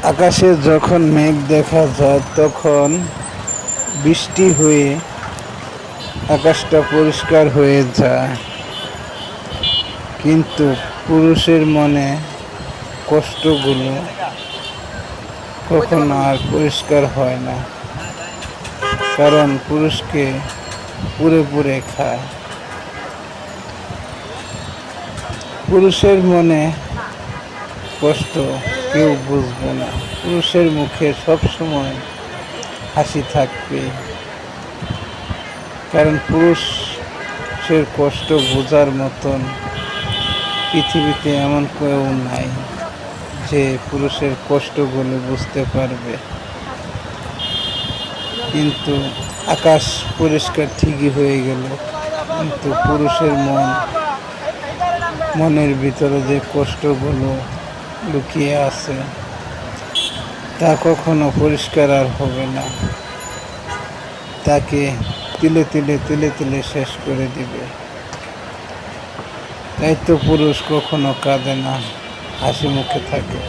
আকাশে যখন মেঘ দেখা যায় তখন বৃষ্টি হয়ে আকাশটা পরিষ্কার হয়ে যায়, কিন্তু পুরুষের মনে কষ্টগুলো কখনো আর পরিষ্কার হয় না, কারণ পুরুষকে পুড়ে পুড়ে খায়। পুরুষের মনে কষ্ট কেউ বুঝবে না, পুরুষের মুখে সবসময় হাসি থাকবে, কারণ পুরুষের কষ্ট বোঝার মতন পৃথিবীতে এমন কেউ নাই যে পুরুষের কষ্টগুলো বুঝতে পারবে। কিন্তু আকাশ পরিষ্কার ঠিকই হয়ে গেল, কিন্তু পুরুষের মনের ভিতরে যে কষ্টগুলো লুকিয়ে আছে তা কখনো পরিষ্কার আর হবে না, তাকে তিলে তিলে তিলে তিলে শেষ করে দিবে। তাই তো পুরুষ কখনো কাঁদে না, হাসি মুখে থাকে।